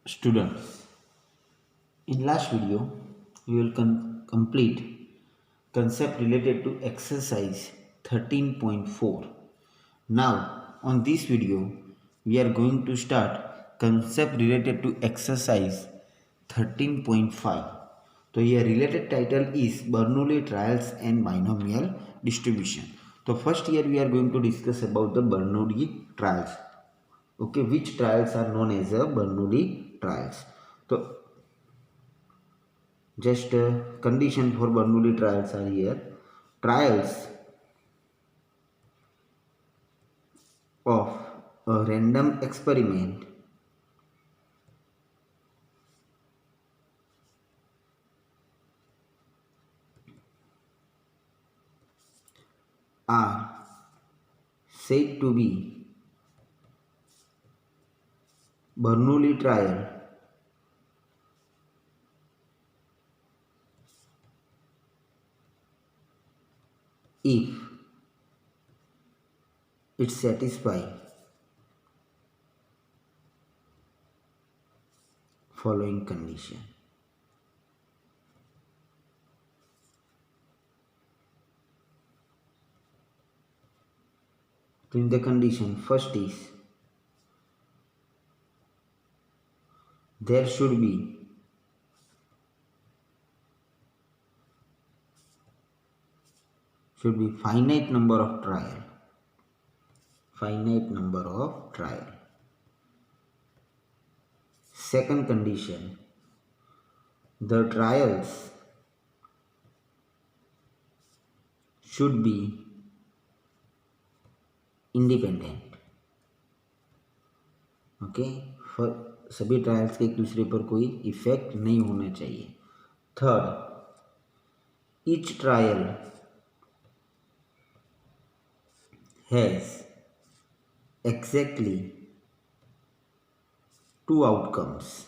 Students, in last video, we will complete concept related to exercise 13.4. Now, on this video, we are going to start concept related to exercise 13.5. तो ये related title is Bernoulli trials and binomial distribution. So first here we are going to discuss about the Bernoulli trials. Okay, which trials are known as Bernoulli trials. So just condition for Bernoulli trials are here. Trials of a random experiment are said to be Bernoulli trial if it satisfies following condition. In the condition, first is there should be finite number of trial. Second condition, the trials should be independent. Okay, सभी trials के एक दूसरे पर कोई effect नहीं होना चाहिए. Third, each trial has exactly two outcomes.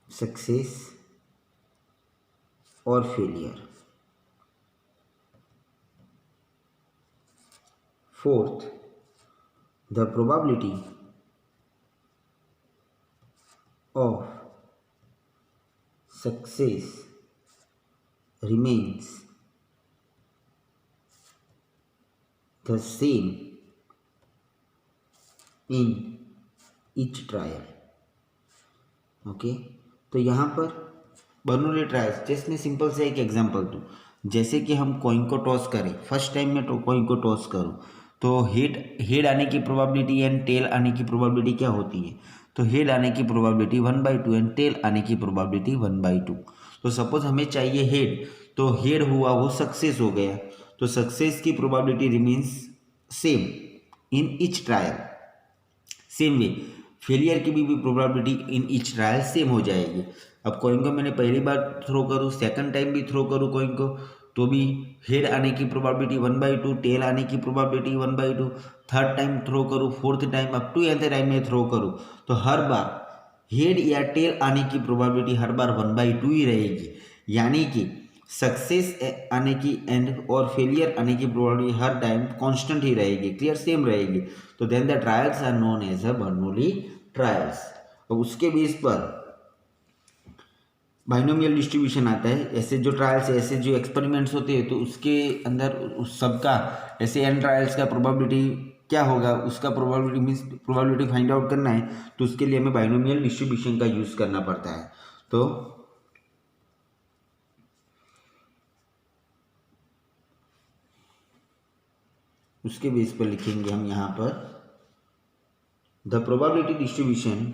Success और failure. Fourth, the probability of success remains the same in each trial. Okay, तो यहाँ पर बर्नौली ट्रायल्स, जैसे मैं सिंपल से एक एग्जांपल दूँ. जैसे कि हम कॉइन को टॉस करें, फर्स्ट टाइम मैं कॉइन को टॉस करूँ तो हेड आने की प्रोबेबिलिटी एंड टेल आने की प्रोबेबिलिटी क्या होती है. तो हेड आने की प्रोबेबिलिटी 1/2 एंड टेल आने की प्रोबेबिलिटी 1/2. तो सपोज हमें चाहिए हेड, तो हेड हुआ वो सक्सेस हो गया, तो सक्सेस की probability remains same in each trial. Same way failure की भी probability in each trial same हो जाएगी. अब कॉइन को मैंने पहली बार थ्रो करूँ, सेकंड टाइम भी थ्रो करूँ कॉइन को, तो भी हेड आने की प्रोबेबिलिटी 1/2, टेल आने की प्रोबेबिलिटी 1/2. थर्ड टाइम थ्रो करूँ, fourth time, up to nth time में थ्रो करूँ, तो हर बार हेड या टेल आने की प्रोबेबिलिटी हर बार 1/2 ही रहेगी. यानी कि सक्सेस आने की एंड और फेलियर आने की प्रोबेबिलिटी हर टाइम कांस्टेंट ही रहेगी, क्लियर, सेम रहेगी. तो then the trials are known as a Bernoulli trials. और उसके बेस पर बाइनोमियल डिस्ट्रीब्यूशन आता है. ऐसे जो ट्रायल्स, ऐसे जो एक्सपेरिमेंट्स होते हैं, तो उसके अंदर उस सबका ऐसे एन ट्रायल्स का प्रोबेबिलिटी क्या होगा, उसका probability means probability find out करना है, तो उसके लिए हमें बाइनोमियल डिस्ट्रीब्यूशन का यूज़ करना पड़ता है. तो उसके बेस पर लिखेंगे हम यहाँ पर the probability distribution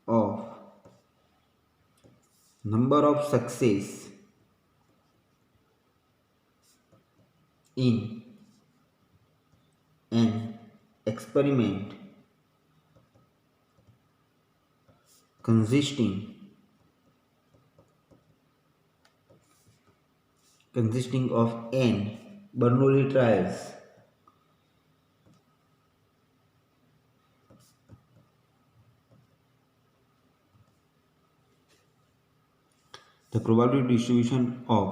of number of success in an experiment consisting of n Bernoulli trials the probability distribution of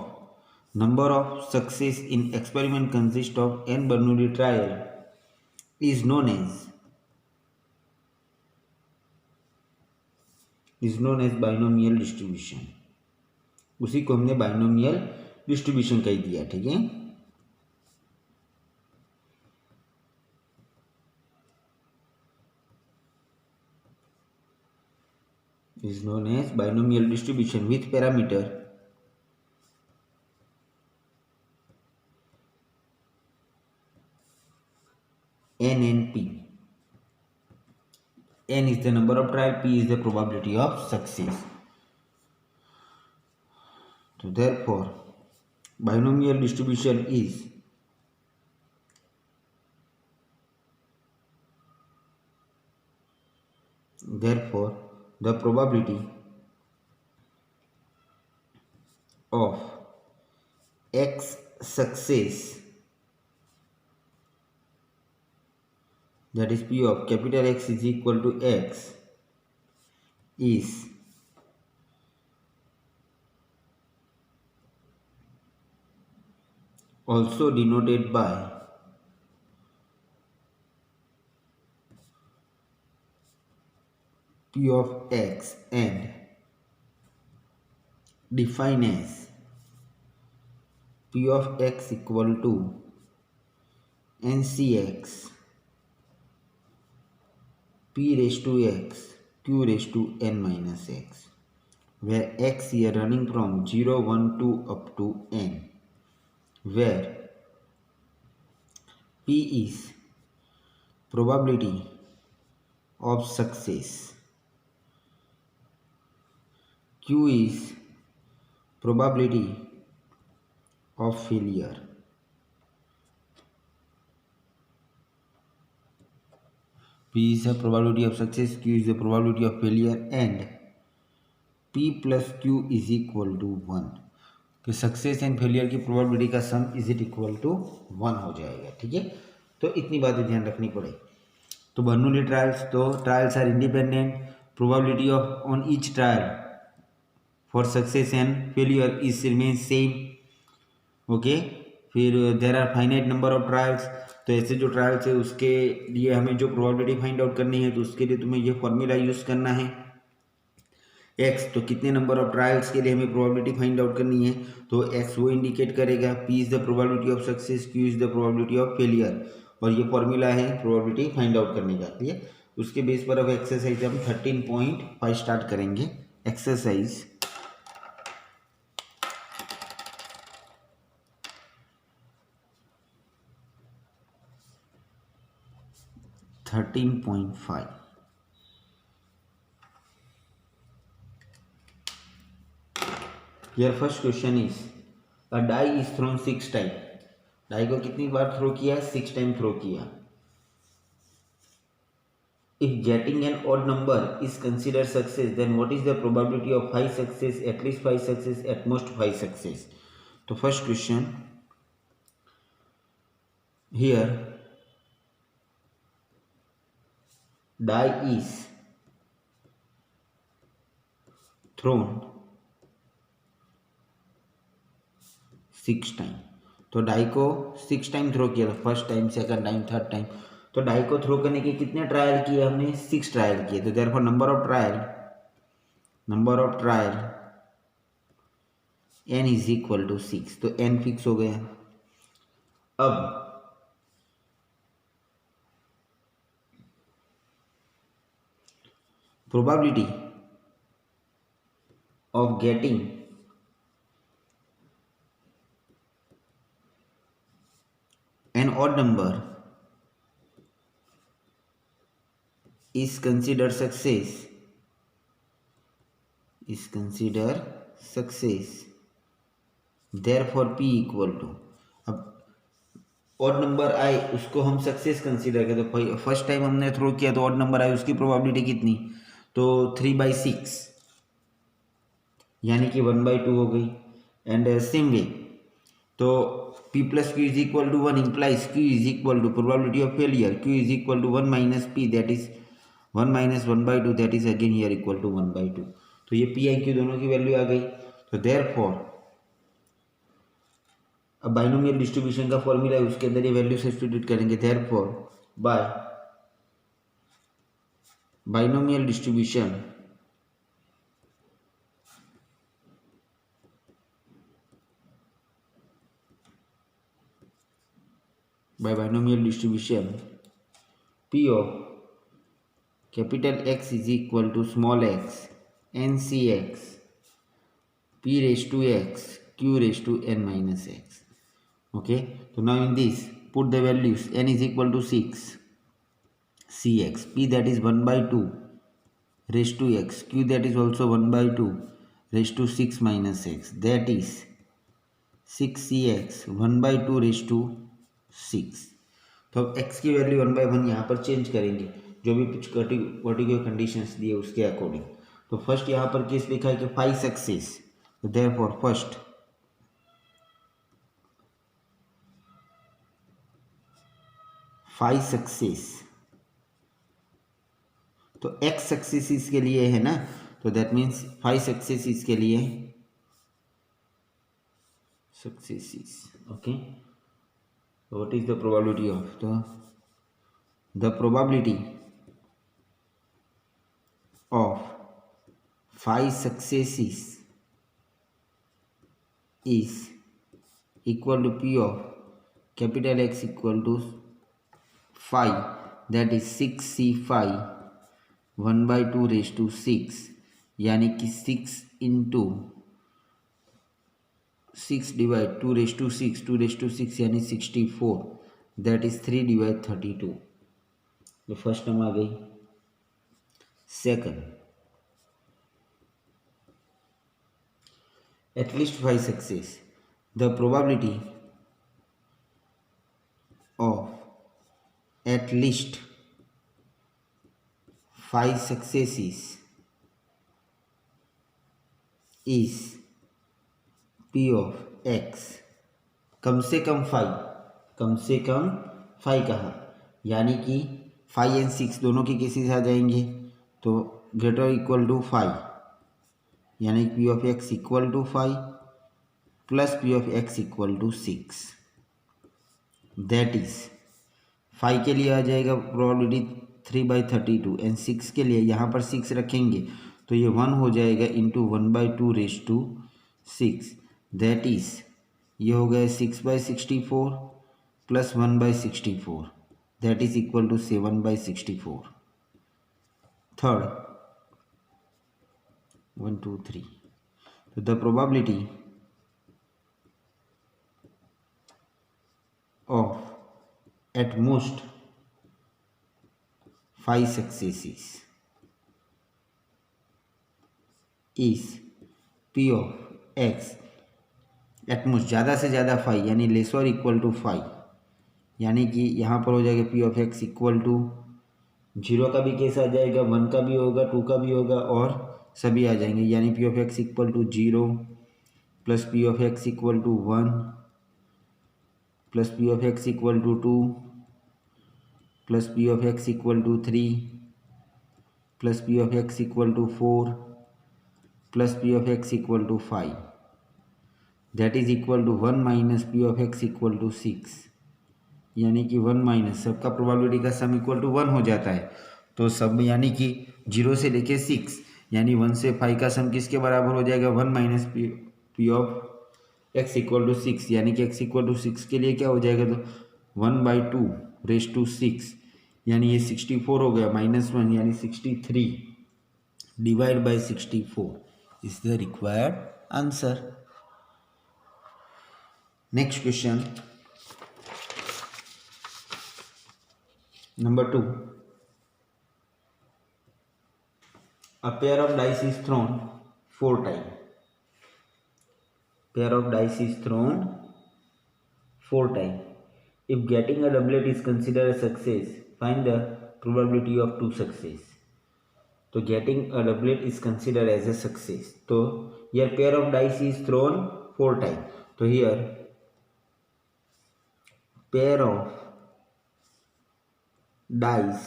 number of success in experiment consist of n Bernoulli trial is known as binomial distribution. उसी को हमने binomial distribution कह दिया, ठीक है। is known as binomial distribution with parameter n and p. N is the number of trial, p is the probability of success. So therefore binomial distribution is the probability of x success, that is p of capital X is equal to x, is also denoted by p of x and defined as p of x equal to ncx p raised to x q raised to n minus x, where x here running from 0, 1, 2 up to n, where p is probability of success, q is probability of failure. P is the probability of success, q is the probability of failure, and p plus q is equal to 1. तो success and failure की probability का sum is it equal to 1 हो जाएगा, ठीक है। तो इतनी बातें ध्यान रखनी पड़ेगी। तो बर्नौली ट्रायल्स, तो trials are independent, probability of on each trial for success and failure is remain same, okay. फिर there are finite number of trials, तो ऐसे जो ट्रायल्स है उसके लिए हमें जो प्रोबेबिलिटी फाइंड आउट करनी है तो उसके लिए तुम्हें ये फॉर्मूला यूज़ करना है x, तो कितने नंबर ऑफ ट्रायल्स के लिए हमें प्रोबेबिलिटी फाइंड आउट करनी है, तो x वो इंडिकेट करेगा, p is the probability of success, q is the probability of failure, और ये फॉर्मूला है प्रोबेबिलिटी फाइंड आउट करने का, ठीक है। उसके बेस पर अब एक्सरसाइज हम 13.5 स्टार्ट करेंगे। Exercise 13.5। Your first question is a die is thrown 6 times. Die को कितनी बार थ्रो किया? 6 टाइम थ्रो किया। If getting an odd number is considered success, then what is the probability of 5 success, at least 5 success, at most 5 success? तो first question here, die is thrown 6 time, तो die को 6 time throw किया था, first time, second time, third time. तो die को throw करने के कितने ट्रायल किए हमने? 6 ट्रायल किए। तो therefore number of trial n is equal to 6, तो n फिक्स हो गया। अब probability of getting an odd number is considered success, therefore p equal to, अब ऑड नंबर आए उसको हम सक्सेस कंसीडर करें, तो फर्स्ट टाइम हमने थ्रो किया तो ऑड नंबर आए, उसकी प्रोबेबिलिटी कितनी? तो 3/6, यानी कि 1/2 हो गई। एंड सेम वे, तो p plus q is equal to 1 implies q is equal to probability of failure, q is equal to 1 minus p, that is 1 minus 1/2, that is again here equal to 1/2। तो ये p and q दोनों की value आ गई। तो therefore अब binomial distribution का formula है, उसके अंदर ये वैल्यू सब्स्टिट्यूट करेंगे। Therefore by binomial distribution P of capital X is equal to small x n c x p raised to x q raised to n minus x. Okay, so now in this put the values. N is equal to 6 cx, p that is 1 by 2 raised to x, q that is also 1 by 2 raised to 6 minus x, that is 6 cx 1 by 2 raised to 6. तो अब x की value 1 by 1 यहाँ पर change करेंगे, जो भी कुछ particular conditions दिए उसके अकॉर्डिंग। तो फर्स्ट यहाँ पर केस लिखा है कि 5 सक्सेस, तो देयरफॉर फर्स्ट 5 सक्सेस, तो x सक्सेसिस के लिए है ना, तो दैट मीन्स 5 सक्सेसिस के लिए successes. Okay, what is the probability of the probability of 5 successes is equal to P of capital X equal to 5, that is 6C5 1 by 2 raised to 6, यानी कि 6 into 6 divide 2 raised to 6, 2 raised to 6 यानी 64, that is 3 divide 32। तो first term आ गई। Second, at least 5 success, the probability of at least 5 successes is P of X, कम से कम 5, कम से कम 5 कहा, यानी कि 5 एंड 6 दोनों की केसेस आ जाएंगे, तो ग्रेटर इक्वल टू 5, यानी P of X equal to 5 plus P of X equal to 6, that is 5 के लिए आ जाएगा प्रोबेबिलिटी 3/32 एंड 6 के लिए यहाँ पर 6 रखेंगे तो ये 1 हो जाएगा into 1/2 raise to 6, that is ये हो गया 6/64 plus 1/64, that is equal to 7/64। Third 1 2 3, तो the probability of at most 5 successes is P of X, at most ज़्यादा से ज़्यादा 5 यानी लेस और इक्वल टू 5, यानी कि यहाँ पर हो जाएगा P of X equal to 0 का भी केस आ जाएगा, 1 का भी होगा, 2 का भी होगा और सभी आ जाएंगे, यानी P of X equal to 0 plus P of X equal to 1 plus P of X equal to 2 plus P of X equal to 3 plus P of X equal to 4 plus P of X equal to 5, that is equal to 1 minus P of X equal to 6, यानी कि 1 minus सबका probability का sum equal to 1 हो जाता है, तो सब यानी कि 0 से लेके 6 यानी 1 से 5 का सम किसके बराबर हो जाएगा 1 minus P of X equal to 6, यानी कि X इक्वल टू 6 के लिए क्या हो जाएगा तो 1/2 रेज टू 6, यानी ये 64 हो गया -1 यानी 63 divide by 64 is the required answer. Next question number 2, a pair of dice is thrown 4 times, pair of dice is thrown 4 times, if getting a doublet is considered a success, find the probability of 2 success। तो getting a doublet is considered as a success, तो here pair of dice is thrown 4 times, तो here pair of dice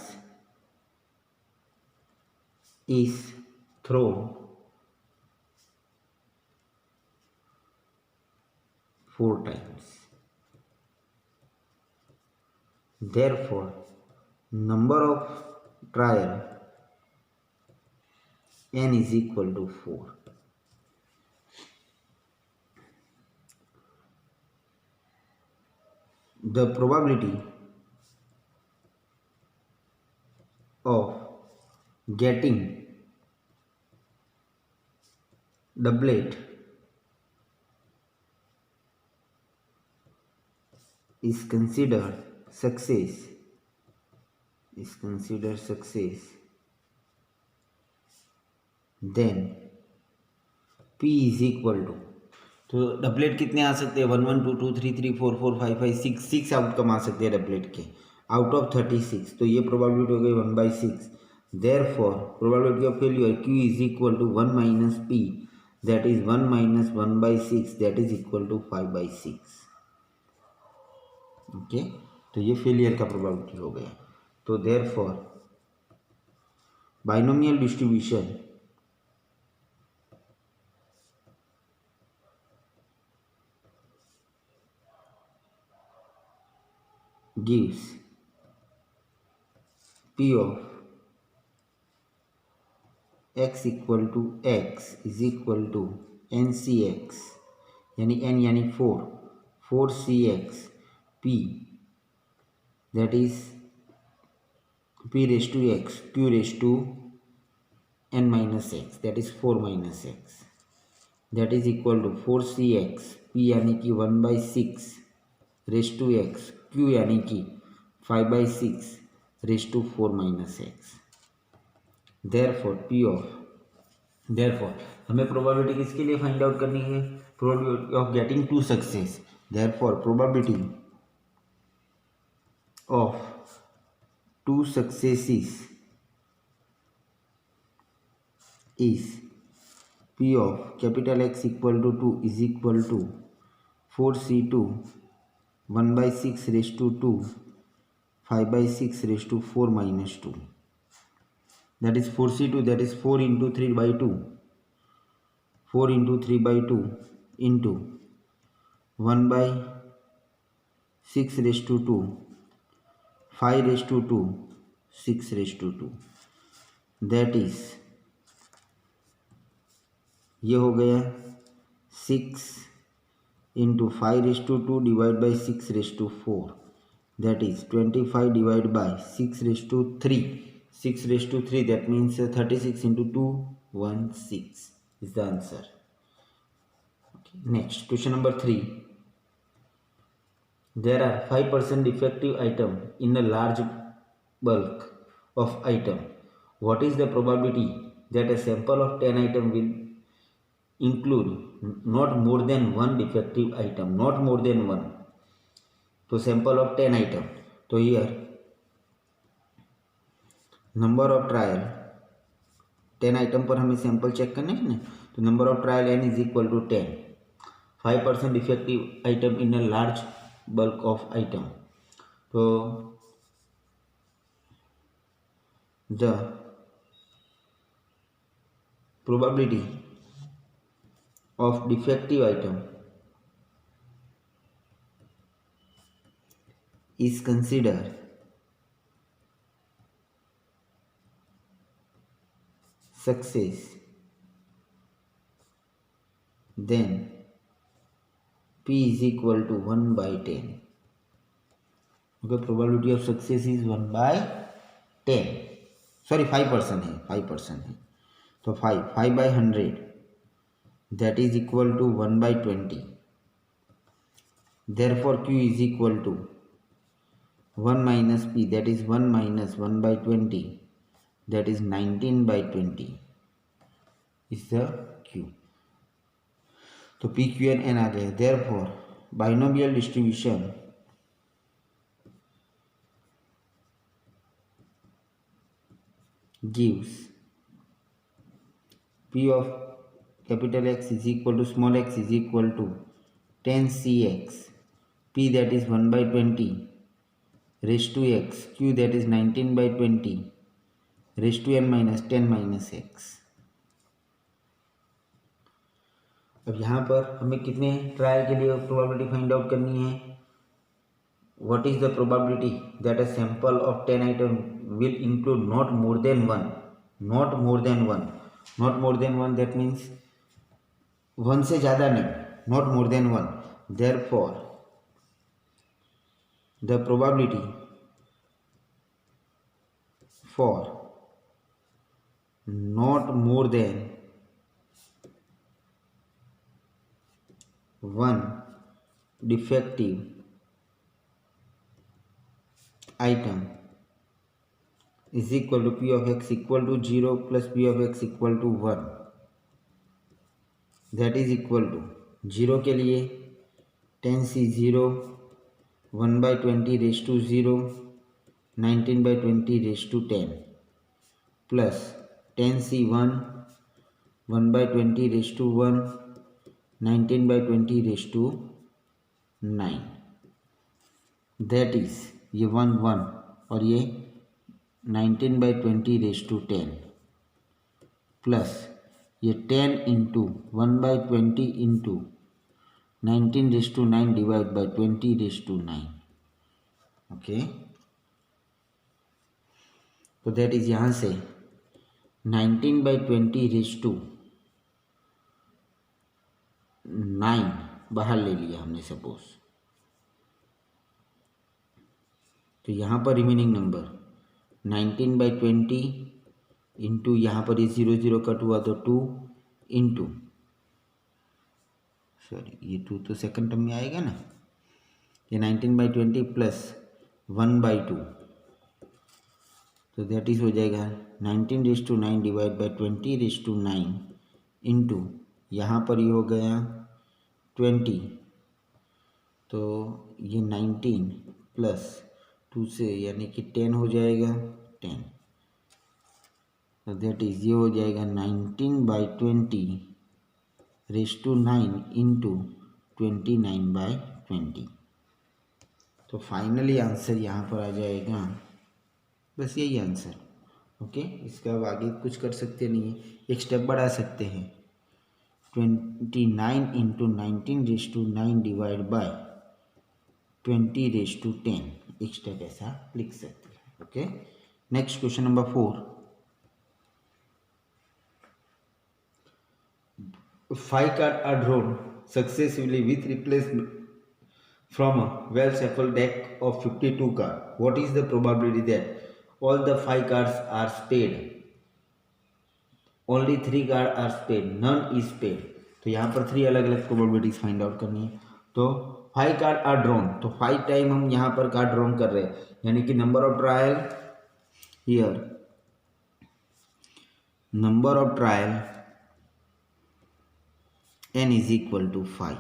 is thrown 4 times. Therefore, number of trial n is equal to 4. The probability of getting doublet is considered success then p is equal to, तो doublet कितने आ सकते हैं 1 1 2 2 3 3 4 4 5 5 6 6 outcome आ सकते हैं doublet के out of 36. तो ये probability हो गई 1/6. Therefore probability of failure q is equal to 1 minus p that is 1 minus 1/6 that is equal to 5/6. Okay, तो ये फेलियर का प्रोबेबिलिटी हो गया. तो therefore binomial distribution gives p of x equal to x is equal to ncx यानी n यानी 4cx p that is p raised to x q raised to n minus x that is 4 minus x that is equal to 4cx p यानी कि 1/6 raised to x q यानी कि 5/6 raised to 4 minus x. Therefore हमें probability किसके लिए find out करनी है, probability of getting two success. Therefore probability of 2 successes is p of capital X equal to 2 is equal to 4c2 1/6 raised to 2 5/6 raised to 4 minus 2. That is 4c2, that is 4 into 3 by 2. 4 into 3 by 2 into 1/6 raised to 2 5 raised to 2 6 raised to 2. That is ये हो गया 6 into 5 raised to 2 divided by 6 raised to 4. That is 25 divided by 6 raised to 3. 6 raised to 3, that means 36 into 2 16 is the answer. Okay. Next question number 3. There are 5% defective item in a large bulk of item. What is the probability that a sample of 10 item will include not more than one defective item? Not more than one. तो sample of 10 item. तो here number of trial 10 item पर हमें sample check करना है ना, तो number of trial n is equal to 10. 5% effective item in a large bulk of item. तो the probability of defective item is consider success then p is equal to 1/10. okay, probability of success is 1/10. sorry 5% है 5% है. तो 5 by 100 that is equal to 1/20. therefore q is equal to 1 minus p, that is 1 minus 1/20, that is 19/20 is the q. तो p q and n आ गए. therefore binomial distribution gives p of capital X is equal to small x is equal to 10cx p that is 1/20 raised to x q that is 19/20 raised to n minus 10 minus x. अब यहाँ पर हमें कितने trial के लिए probability find out करनी है? What is the probability that a sample of 10 items will include not more than one? Not more than one. Not more than one, that means one से ज़्यादा नहीं. Not more than one. Therefore, the probability for not more than one defective item is equal to p of x equal to 0 plus p of x equal to 1. That is equal to 0 के लिए 10c 0, 1 by 20 raised to 0, 19 by 20 raised to 10 plus 10c 1, 1 by 20 raised to 1, 19 by 20 raised to 9. That is ये 1 1 और ये 19 by 20 raised to 10 plus ये 10 into 1 by 20 into 19 raised to 9 divide by 20 raised to 9. Okay, तो that is यहाँ से 19 by 20 raised to 9 बाहर ले लिया हमने सपोज, तो यहाँ पर रिमेनिंग नंबर 19 by 20 इंटू यहाँ पर ये 0 0 कट हुआ तो 2 इंटू सॉरी ये 2 तो सेकंड टर्म में आएगा ना, ये 19 by 20 प्लस 1 by 2, तो दैट इज हो जाएगा 19 raised to 9 divide by 20 raised to 9 into यहाँ पर ये हो गया 20, तो ये 19 प्लस 2 से यानी कि 10 हो जाएगा 10, तो दैट इज ये हो जाएगा 19 by 20 raised to 9 into 29 by 20. तो फाइनली आंसर यहाँ पर आ जाएगा, बस यही आंसर. ओके, इसका अब आगे कुछ कर सकते नहीं है, एक स्टेप बढ़ा सकते हैं. 29 into 19 raised to 9 divide bye 20 raised to 10, एक स्टेप ऐसा लिख सकते हैं. Okay, next question number 4. 5 cards are drawn successively with replacement from a well-shuffled deck of 52 cards. What is the probability that all the 5 cards are spade? Only 3 cards are spade, none is spade. तो यहाँ पर 3 अलग अलग probabilities find out करनी है. तो 5 card are drawn, तो 5 time हम यहाँ पर कार्ड ड्रॉन कर रहे हैं, यानी कि number of trial here, number of trial n is equal to 5.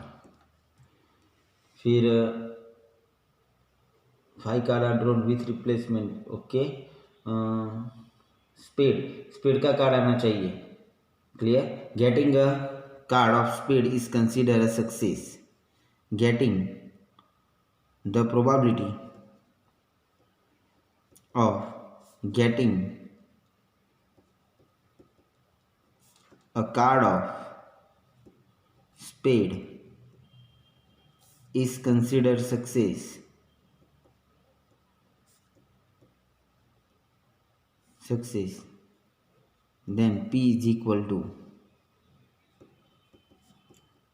फिर 5 card are drawn with replacement. Okay, spade का कार्ड आना चाहिए. Clear, getting a card of spade is consider a success. Getting the probability of getting a card of spade is considered success. Then P is equal to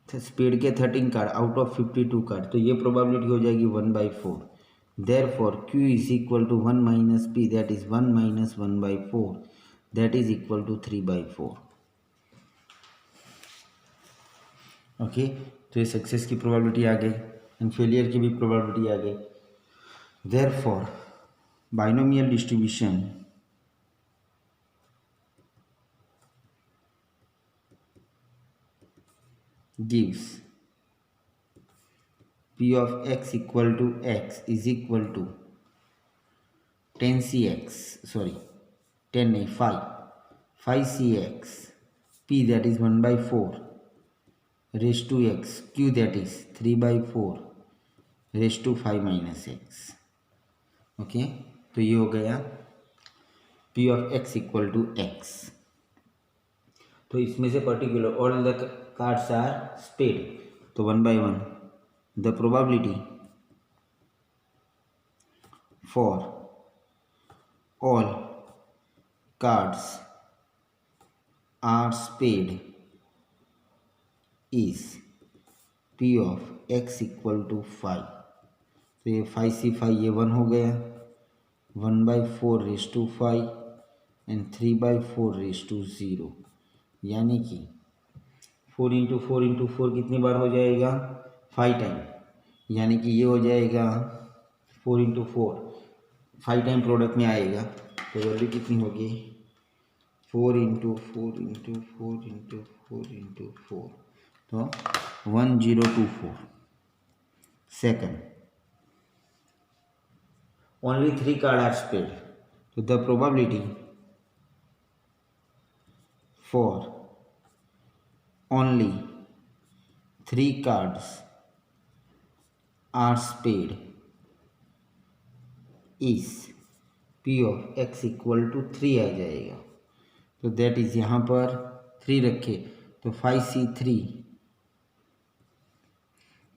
spade के 13 card out of 52 card, तो ये probability हो जाएगी 1/4. Therefore Q is equal to 1 minus P, that is 1 minus 1/4, that is equal to 3/4. Okay, तो ये success की probability आ गई and failure की भी प्रोबेबिलिटी आ गई. Therefore binomial distribution gives P of x equal to x is equal to 10cx, sorry 10 नहीं 5cx, P that is 1/4 raised to x, Q that is 3/4 raised to 5 minus x. Okay, तो ये हो गया P of x equal to x. तो इसमें से particular all the cards are spade, तो 1 by 1 the probability for all cards are spade is P of x equal to 5। तो ये 5C5 ये 1 हो गया, 1/4 एंड 3/4 यानी कि 4 इंटू 4 कितनी बार हो जाएगा 5 टाइम, यानी कि ये हो जाएगा 4 इंटू 5 टाइम प्रोडक्ट में आएगा। तो वैल्यू कितनी होगी 4 इंटू 4 तो 1024। Second, only 3 cards are spared, so the probability for only 3 cards are spared is P of x equal to 3 आ जाएगा। तो दैट इज यहाँ पर 3 रखे तो 5C3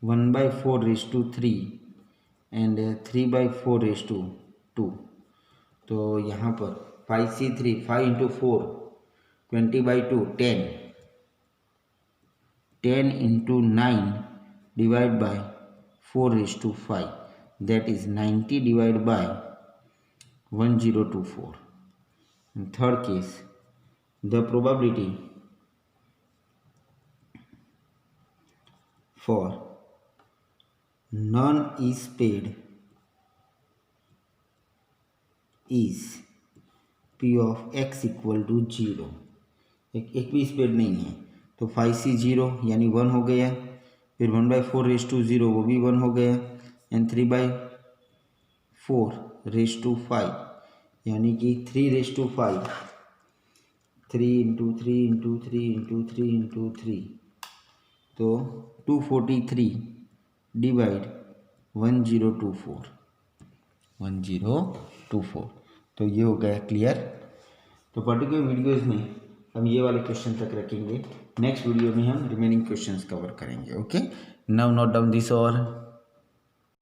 1/4 एंड 3/4 तो यहाँ पर 5C3 5 into 4 20/2 10 into 9 divide by 4/5 that is 90 divide by 1024। Third case, the probability for none is paid is P of x equal to 0। एक भी स्पेड नहीं है तो 5C0 यानी 1 हो गया, फिर 1/4 वो भी 1 हो गया एंड 3/4 यानी कि 3/5 3 इंटू 3 इंटू 3 इंटू 3 इंटू 3 तो 243 डिवाइड 1024 तो ये हो गया क्लियर। तो पर्टिकुलर वीडियोस में हम ये वाले क्वेश्चन तक रखेंगे, नेक्स्ट वीडियो में हम रिमेनिंग क्वेश्चंस कवर करेंगे। Okay, now note down this और